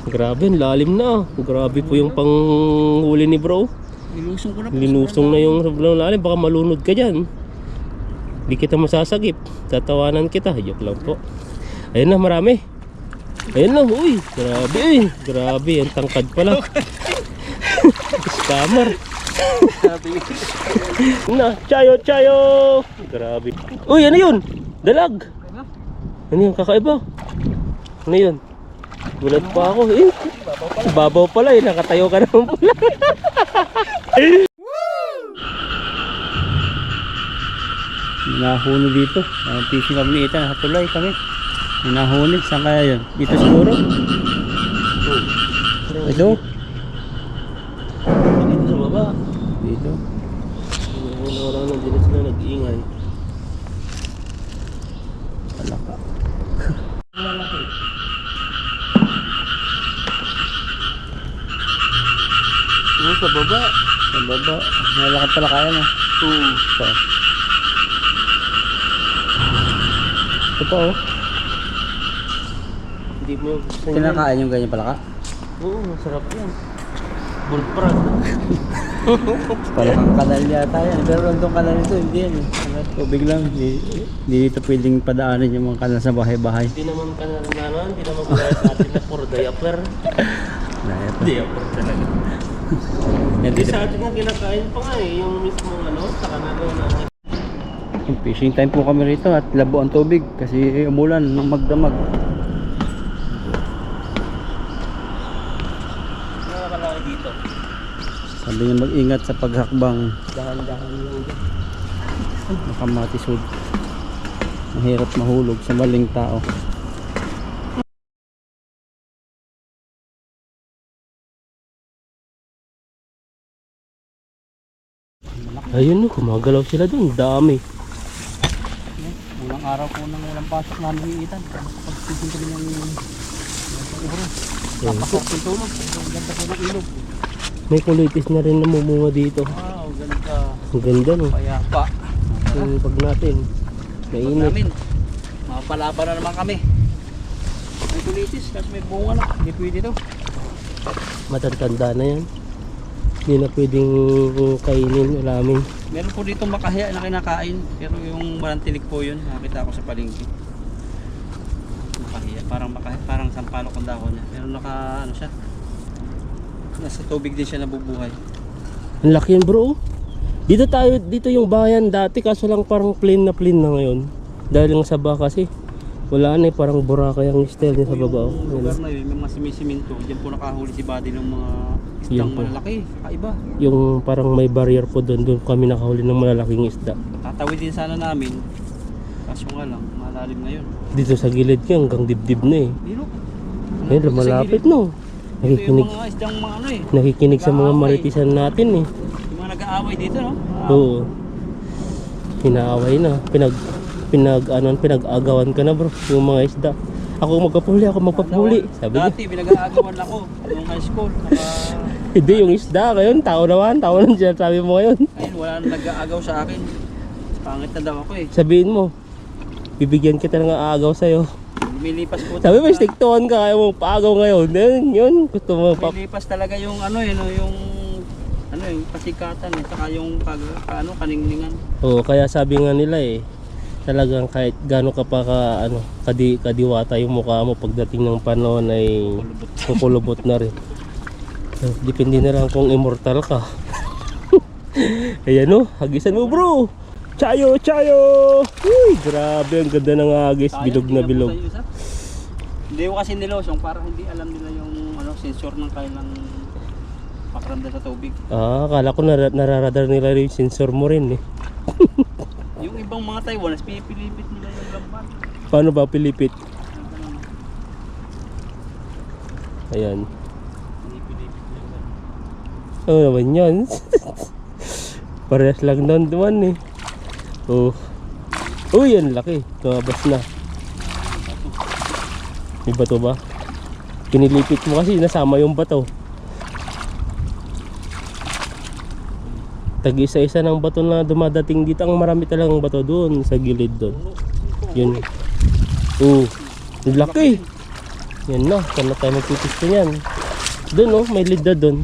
Grabe, lalim na. Grabe po yung panghuli ni bro. Nilusong ko na po. Linusong na yung sobrang lalim. Baka malunod ka dyan. Hindi kita masasagip. Tatawanan kita. Joke lang po. Ayun na, marami. Ayun na, uy. Grabe eh. Grabe, ang tangkad pala. Scammer. Na, chayo, chayo. Grabe. Uy, ano yun? Dalag. Ano yun, kakaiba? Ano yun? Gulat pa ako eh. Babaw pala eh. Nakatayo ka naman pala. Nahuli dito. Fishing kami ni Ethan. Tulay kami. Nahuli. Saan kaya yun? Dito siguro? Ito? Dito sa baba. Dito. Orang na dito sila nag-iingay. Palaka. Ano sa baba? Sa baba. Malakad pala kaya na. Ito. Ito pa oh. Hindi mo yung gusto niyan. Kinakain yung ganyan palaka? Oo, masarap yan. Bullfrog. Parang kanal yata yan. Pero rondong kanal ito, hindi yan. Tubig lang. Hindi dito pwedeng padaanin yung mga kanal sa bahay-bahay. Hindi naman ka na naman. Hindi naman gulay sa atin na for diaper. Diaper talaga. Hindi sa atin nga kinakain pa nga eh. Yung mismo ano, sa kanalo na. Fishing time po kami rito at labo ang tubig kasi umulan ng magdamag. Nakakalaki dito. Sabi niya mag-ingat sa paghakbang. Dahan-dahan yung dyan. Nakamatisod. Mahirap mahulog sa maling tao. Ayun no, kumagalaw sila dun. Dami. Unang araw po nang walang pasok namin iitan. Pagsisin kami ng ubro. Napasok yung tulog. Ang ganda po ng ilog. May kulitis na rin namumunga dito. Wow, ganda. Ang ganda no. Kaya pa. Yung pag natin. Mainit. Namin. Mapalaba na naman kami. May kulitis kasi may bunga na. Hindi pwede to. Matatanda na yan. Hindi na pwedeng kainin, ulamin. Meron po dito makahiya na kinakain. Pero yung barantilik po yun. Nakita ko sa palengke. Makahiya. Parang sampalok ang dahon niya. Pero ano siya. Nasa tubig din siya nabubuhay. Ang laki yan bro. Dito yung bayan dati kaso lang parang plain na ngayon. Dahil lang sa baka kasi. Wala na eh, parang Boracay ang style niya sa baba. Yung lugar na yun, may mga simisimento. Diyan po nakahuli si Buddy ng mga isdang malalaki. Kaiba. Yung parang may barrier po doon kami nakahuli ng malalaking isda. Tatawid din sana namin. Kaso nga lang, malalim ngayon. Dito sa gilid niya hanggang dibdib na eh. Dito. Ayun, malapit no. Ito yung mga isdang mga ano eh. Nakikinig sa mga maritisan natin eh. Yung mga nag-aaway dito no? Oo. Pinaaway na. Pinag-agawan ka na bro. Yung mga isda. Ako magpapahuli. Sabi niya. Dati pinag-aagawan ako nung high school. Hindi yung isda ngayon. Tao naman dyan. Sabi mo ngayon. Ayun, wala nang nag-aagaw sa akin. Pangit na daw ako eh. Sabihin mo. Bibigyan kita ng aagaw sa'yo. Lumilipas po. Sabi mo, stick to one ka. Kaya mong paagaw ngayon. Yun. Gusto mo pa. Lumilipas talaga yung ano eh, no, yung pasikatan eh, saka yung kaningningan. Oo, kaya sabi nga nila eh. Talagang kahit gaano ka pa kadiwata yung mukha mo pagdating ng panahon ay kukulubot na rin. So, depende na lang kung immortal ka. Ayan o, hagisan mo bro. Chayo, chayo. Uy, grabe ang ganda ng hagis. Bilog na bilog. Hindi ko kasi nilosong para hindi alam nila yung sensor ng kailang pakiramdam sa tubig. Akala ko nararadar nila yung sensor mo rin eh. Yung ibang mga Taiwanese, pinipilipit nila yung lambat. Paano ba pilipit? Ayan. Pinipilipit nila. Ano naman yan? Parehas lang doon eh. Oh. Uy, yan laki. Tumabas na. May bato ba? Kinilipit mo kasi nasama yung bato. Tag-isa-isa ng bato na dumadating dito. Ang marami talagang bato doon sa gilid doon. Yun. Oh, laki. Yan na, saan na tayo magpipisto niyan? Doon oh, may lead na doon.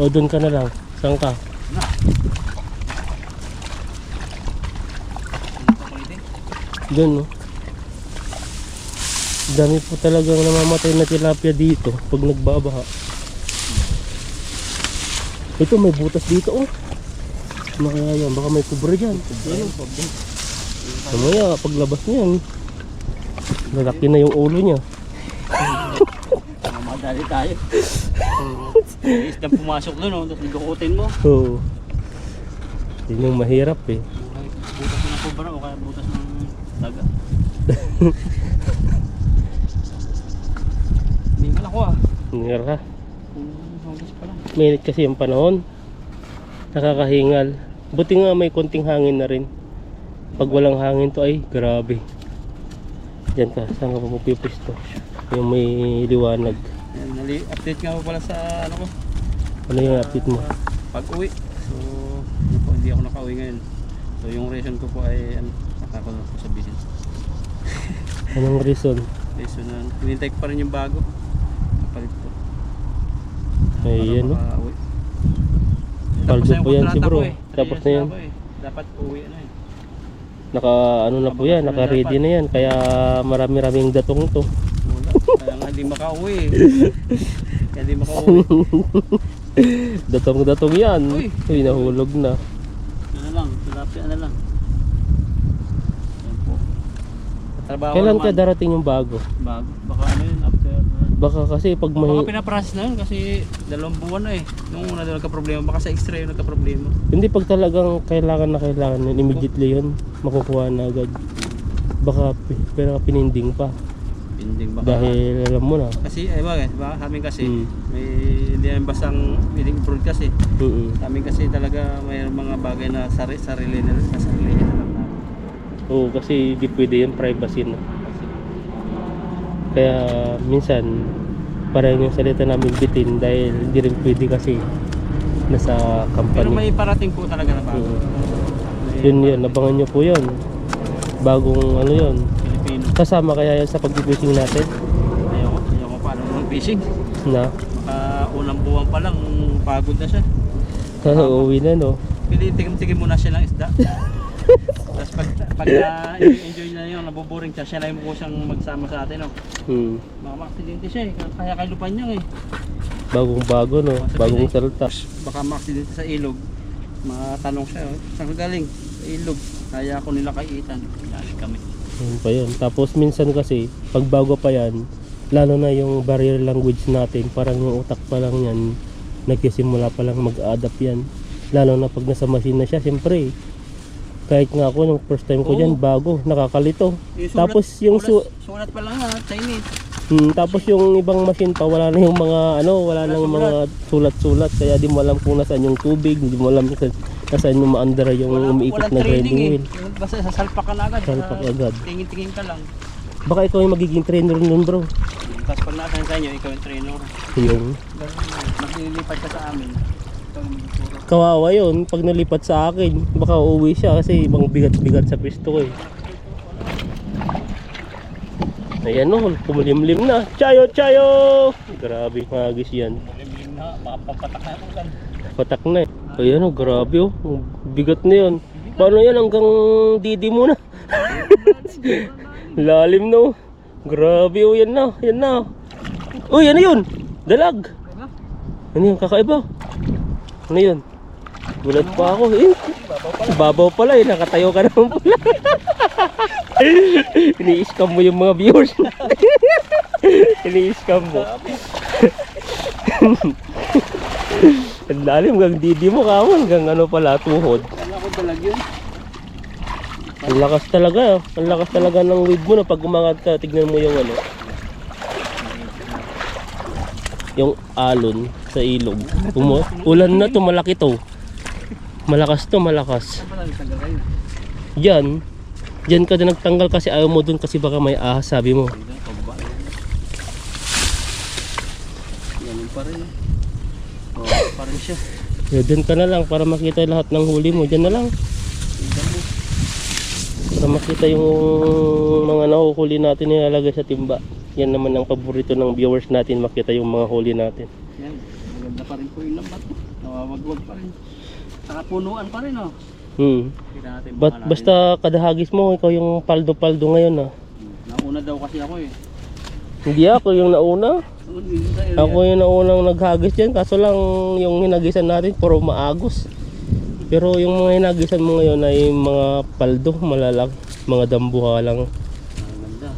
O doon ka na lang. Saan ka? Doon oh. Dami po talagang namamatay na tilapia dito pag nagbabaha. Ito may butas dito oh. Ano kaya yan? Baka may kubra dyan. Mamaya paglabas niyan, lalaki na yung ulo niya. Mamadali tayo. Isang pumasok doon, no? Tapos igukutin mo. Oo. Yun yung mahirap eh. Butas mo ng kubra o kaya butas ng daga. Hindi ka ako ah. Ngira. Butas pa lang. Mainit kasi yung panahon. Nakakahingal. Buti nga may konting hangin na rin. Pag walang hangin to ay grabe. Diyan ka, saan ka pupupisto? Yung may liwanag. Update nga po pala sa ano ko. Ano yung update mo? Pag-uwi. So, ano po, hindi ako nakauwi ngayon. So, yung reason ko po ay nakakuha ko sa business. Anong reason? Reason na, hinintay ko pa rin yung bago. Kapalit ko. Ayan no? Makauwi. Paldo po yan si bro. Tapos na yan. Dapat uwi na eh. Naka ano na po yan, naka ready na yan. Kaya marami-raming datong to. Wala. Kaya nga hindi makauwi eh. Kaya hindi makauwi. Datong yan. Uy. Uy, nahulog na. Ano na lang, tilapia na lang. Yan po. Trabaho Kailan naman. ka darating yung bago? Bago. Baka ano yun, after. Baka kasi pag Baka pinaprocess na yun kasi 2 buwan na eh. Nung una daw nagka-problema, baka sa extra yun nagka-problema. hindi, pag talagang kailangan na kailangan yun, immediately yun, makukuha na agad. Baka pero pininding pa. Pinding baka. Dahil alam mo na. Kasi, ay ba, amin kasi, Mm. may hindi naman bastang pwedeng improve kasi. Mm. Amin kasi talaga may mga bagay na sarili na lang namin. Oo, kasi di pwede yung privacy na. Kaya minsan parang yung salita namin bitin dahil hindi rin pwede kasi nasa Pero company. may parating po talaga na bago. Yun, abangan nyo po yun. Bagong ano yun. Pilipino. Kasama kaya yan sa pag-fishing natin Ayoko pa mag-fishing. na Maka unang buwan pa lang, pagod na siya. uuwi na no. Tigim-tigim muna siya ng isda. Tapos pag enjoy na yun, naboboring siya, siya na yung kusang magsama sa atin. No? Hmm. Baka ma-accidente siya eh, kaya kay lupan niya eh. Bagong bago no. Bagong salta. Baka ma-accidente sa ilog. Matanong siya, oh, saan ka galing? Sa ilog. Kaya ako nila kaiitan. Galing kami. Yun pa yun. Tapos minsan kasi pag bago pa yan, lalo na yung barrier language natin, parang yung utak pa lang yan, nagsisimula pa lang mag-adapt yan. Lalo na pag nasa machine na siya, siyempre kahit nga ako nung first time ko Oo. dyan, bago, nakakalito. Yung Tapos yung sulat pa lang ha, Chinese. tapos yung ibang machine pa, wala na yung mga ano, wala nang mga sulat-sulat, kaya di mo alam kung nasaan yung tubig, di mo alam kung nasaan yung maandara yung umiikot na grinding wheel. Yung basta sa salpak ka na agad. Salpak agad. Tingin-tingin ka lang. Baka ikaw yung magiging trainer nun bro. Tapos pag naasan sa inyo, ikaw yung trainer. Yung Maglilipat ka sa amin. Ikaw yung magtuturo. kawawa yun, pag nalipat sa akin, baka uuwi siya kasi ibang bigat-bigat sa pisto ko eh. Ayan o, kumulimlim na. Chayo, chayo! Grabe, magis yan. Malimlim na, baka papatak na ako kan. Patak na eh. Ayan o, grabe o. Bigat na yun. Paano yan hanggang didi mo na? Lalim no. Grabe o, yan na, yan na. Uy, ano yun? Dalag. Ano yun, kakaiba? Ano yun? Gulat pa ako eh. Babaw pala eh, nakatayo ka naman pala. Ini-scam mo yung mga viewers. Ini-scam mo. Ang lalim hanggang didi mo ka, hanggang ano pala, tuhod. Kala ko dalag yun. Ang lakas talaga, ang lakas talaga ng wave mo na pag umangat ka, tignan mo yung ano. Yung alon sa ilog. Ulan na to, malaki to. Malakas to, malakas. Saan pala nagtanggal kayo? Diyan ka din nagtanggal kasi ayaw mo dun kasi baka may ahas, sabi mo. Dito, pababa na yan. Ganun pa rin. Oh, pa rin siya. Diyan ka na lang para makita lahat ng huli mo. Diyan na lang. Tingnan mo. Para makita yung mga nahuhuli natin nilalagay sa timba. Yan naman ang paborito ng viewers natin, makita yung mga huli natin. Yan, maganda pa rin po yung lambat. Nawawagwag pa rin. Saka punuan pa rin, oh. Kita natin baka natin. Basta kadahagis mo, ikaw yung paldo-paldo ngayon ah. Nauna daw kasi ako eh. Hindi ako yung nauna. Ako yung naunang naghagis dyan, kaso lang yung hinagisan natin puro maagos. Pero yung mga hinagisan mo ngayon ay mga paldo, malalaki, mga dambuha lang. Ang ganda.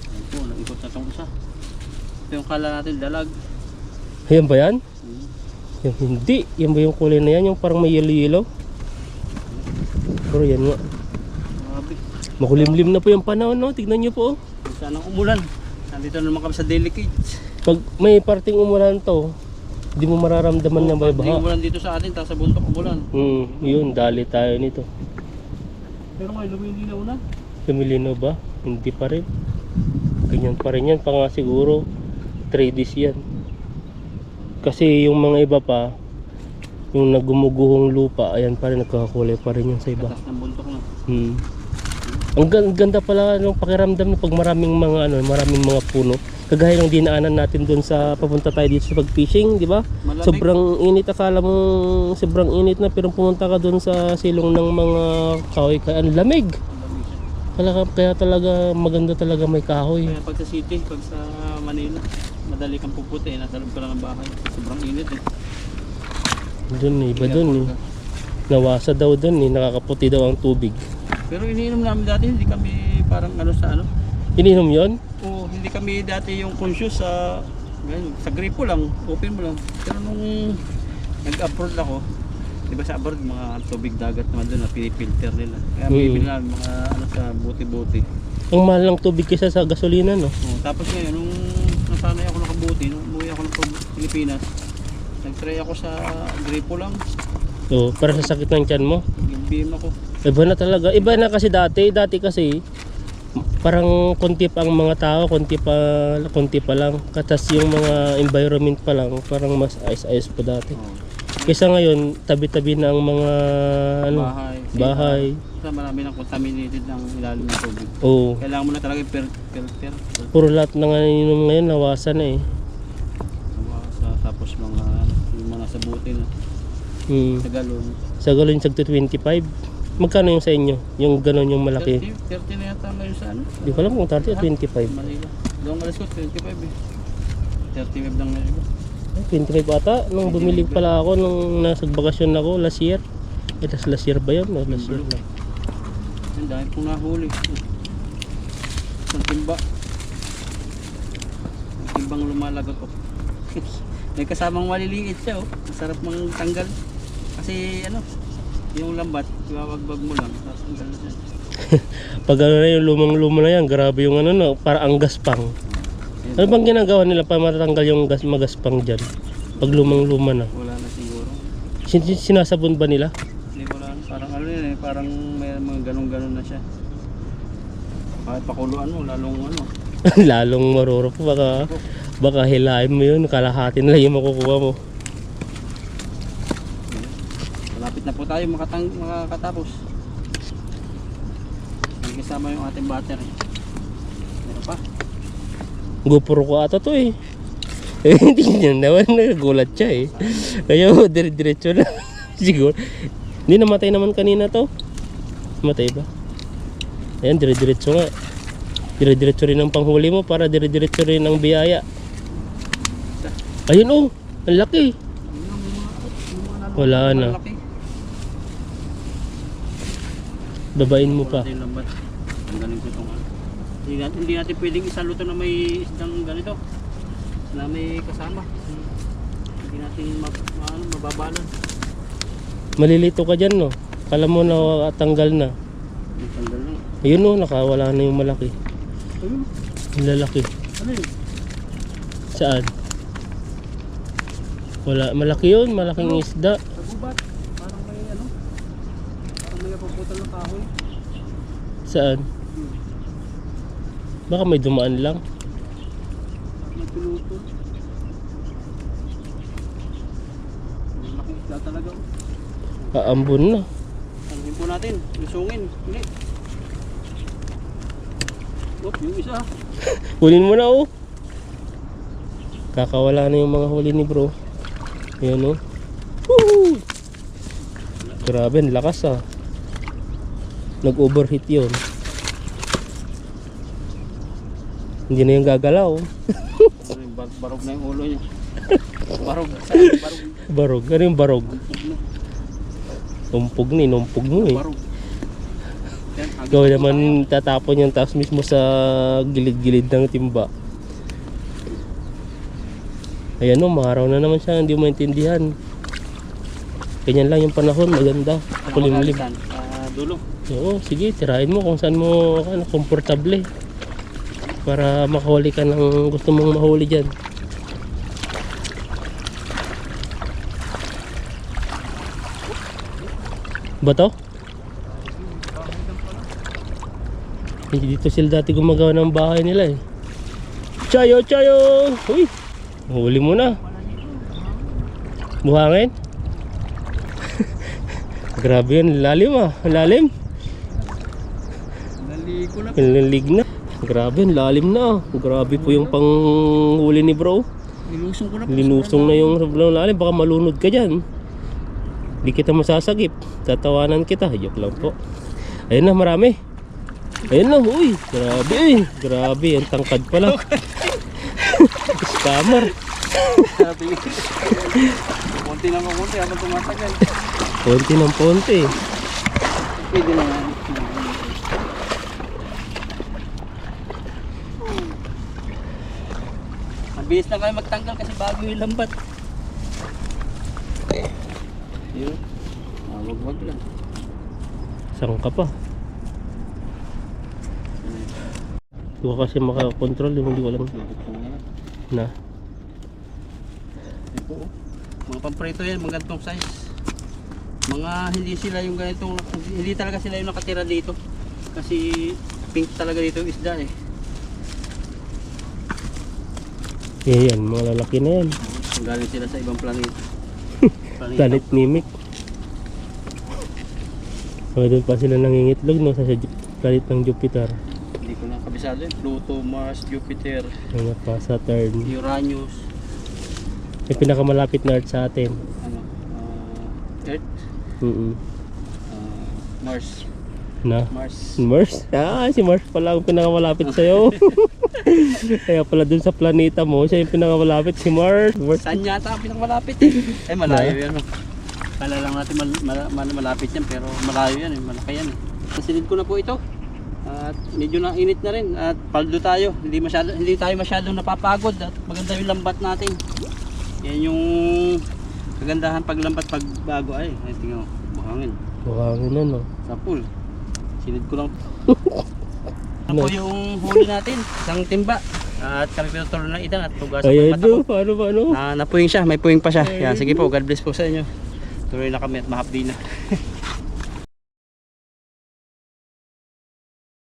Ayun po, nag-ikot na itong isa. Ito yung kala natin dalag. Ayan ba yan? Yan, hindi, yan ba yung kulay na yan? Yung parang may yellow-yellow? Pero yan nga. Grabe. Makulimlim na po yung panahon, no? Tignan nyo po. Sanang umulan. Nandito naman kami sa Delicates. Pag may parting umulan to, hindi mo mararamdaman na may Hindi baha. umulan dito sa atin, tapos sa bundok umulan. Yun, dali tayo nito. Pero ngayon, hindi na una. Lumilino ba? Hindi pa rin. Ganyan pa rin yan, pa nga siguro 3 days yan. Kasi yung mga iba pa, yung nagumuguhong lupa, ayan pa rin, nagkakakulay pa rin yan sa iba. Katas ng bundok na. Ang ganda pala ng pakiramdam na pag maraming mga puno. Kagaya ng dinaanan natin doon sa papunta tayo dito sa pag-fishing, di ba? Malamig. Sobrang init, akala mo sobrang init na, pero pumunta ka doon sa silong ng mga kahoy, kaya ang lamig. Kaya talaga maganda talaga may kahoy. Kaya pag sa city, pag sa Manila, madali kang puputi, nasa loob ka lang ng bahay. Sobrang init eh. Doon iba doon eh. Nawasa daw doon eh, nakakaputi daw ang tubig. Pero iniinom namin dati, hindi kami parang sa Ininom yon? Oo, hindi kami dati yung conscious sa ganun, sa gripo lang, open mo lang. Pero nung nag-abroad ako, di ba sa abroad mga tubig dagat naman doon na pinipilter nila. Kaya bibili namin mga sa buti-buti. Ang mahal ng tubig kaysa sa gasolina, no? Oo, tapos ngayon, nung nasanay ako nakabuti, nung umuwi ako ng Pilipinas, nag-try ako sa gripo lang. So, para sa sakit ng tiyan mo. Nag-BM ako. Iba na talaga. Iba na kasi dati kasi parang konti pa ang mga tao, konti pa lang. Katas yung mga environment pa lang, parang mas ayos-ayos pa dati. Kaysa ngayon, tabi-tabi na ang mga bahay. Kasi marami nang contaminated ng ilalim ng tubig. Oo. Kailangan mo na talaga yung filter. Puro lahat ng ininom ngayon nawasan na eh. Tapos yung mga sa buti na. Sa galon. Sa galon yung 25. Magkano yung sa inyo? Yung ganon yung malaki? 30 na yata ngayon sa ano? Di ko alam kung 30 o 25. Manila. Doon alas ko 25 eh. 35 lang ngayon. 25 ata. Nung bumili pala ako nung nasa bakasyon ako last year. Last year ba yun? No, last year lang. Ang dahil pong nahuli. Ang timba. Ang timbang lumalagot ko. May kasamang maliliit siya oh. Masarap mang tanggal. Kasi yung lambat, iwawagbag mo lang. Tapos tanggal na siya. Pag na yung lumang-luma na yan, grabe yung no, para ang gaspang. Ano bang ginagawa nila para matatanggal yung magaspang dyan? Pag lumang-luma na. Wala na siguro. Sinasabon ba nila? Hindi, wala na. Parang yun eh. Parang may mga ganun-ganun na siya. Kahit pakuluan mo, lalong Lalong maruro po. Baka hilahin mo yun. Kalahati na lang yung makukuha mo. Malapit na po tayo makatapos. May kasama yung ating battery. Meron pa. GoPro ko ata to eh. Hindi niya naman, nagulat siya eh. Kaya dire-diretso na. Siguro. Hindi, namatay naman kanina to. Namatay ba? Ayan, dire-diretso nga. Dire-diretso rin ang panghuli mo para dire-diretso rin ang biyaya. Ayun oh, ang laki. Wala na. Babain mo pa. Ang galing ko itong hindi natin pwedeng isaluto na may isdang ganito. Na may kasama. Hindi natin mababalan. Malilito ka dyan no. Kala mo na tanggal na. Tanggal na. Ayun no, nakawala na yung malaki. Ayun. Yung lalaki. Ano yun? Saan? Wala, malaki yun, malaking isda. Sa gubat. Parang may parang may napaputol ng kahoy. Saan? Baka may dumaan lang. Nagpiluto. Malaking isda talaga. Aambon na. Ang Yun po natin. Lusungin. Uli. Oh, yung isa. Hulin mo na oh. Kakawala na yung mga huli ni bro. Ayan oh. Woo! Grabe, ang lakas ah. Nag-overheat yun. Hindi na yung gagalaw. Barog na yung ulo niya. Barog. Barog. Barog. Ano yung barog? Numpog ni, numpog mo eh. Barog. Yan, Ikaw naman tatapon yung taas mismo sa gilid-gilid ng timba. Ayan o, maaraw na naman siya, hindi mo maintindihan. Ganyan lang yung panahon, maganda. Kulimlim. Dulo. Oo, sige, tirahin mo kung saan mo komportable. Para makahuli ka ng gusto mong mahuli dyan. Bato? Dito sila dati gumagawa ng bahay nila eh. Chayo, chayo! Uy! Huli mo na. Buhangin? Grabe yan, lalim ah. Lalim. Naligo na. Lalig na. Grabe, lalim na. Grabe po yung panghuli ni bro. Nilusong ko na po. Linusong na yung sobrang lalim. Baka malunod ka dyan. Hindi kita masasagip. Tatawanan kita. Joke lang po. Ayun na, marami. Ayun na, uy. Grabe eh. Grabe, ang tangkad pala. Scammer. Konti lang ang konti habang tumatagal. Ponti ng ponti. Pwede na nga. Mabilis na kayo magtanggal kasi bago yung lambat. Yun. Wag-wag lang. Saan ka pa? Hindi ko kasi makakontrol. Hindi ko alam na. Ito po. Mga pamprito yan, mga ganitong size. Mga hindi sila yung ganitong, hindi talaga sila yung nakatira dito. Kasi pink talaga dito yung isda eh. Yan, mga lalaki na yan. Galing sila sa ibang planeta. Planet Mimic. Doon pa sila nangingitlog no, sa planet ng Jupiter. Hindi ko na kabisado eh. Pluto, Mars, Jupiter, Mga pa Saturn. Uranus, Yung pinakamalapit na Earth sa atin. ano, Earth, Mars. Na? Mars. Mars? Ah, si Mars pala ang pinakamalapit sa'yo. Kaya pala dun sa planeta mo, siya yung pinakamalapit, si Mars. Saan yata ang pinakamalapit eh? Eh malayo yan. Kala lang natin malapit yan pero malayo yan eh, malaki yan eh. Nasilid ko na po ito. At medyo na init na rin at paldo tayo. Hindi tayo masyadong napapagod at maganda yung lambat natin. Yan yung kagandahan paglambat pag bago ay tingnan mo, buhangin. Buhangin na no. Sa pool. Silid ko lang. Ano po yung huli natin? Isang timba. At kami pinutulong ng itan at tugasan Ay, ng mata ko. paano? Napuwing siya, may puwing pa siya. Yan, sige po, God bless po sa inyo. Tuloy na kami at mahapdi na.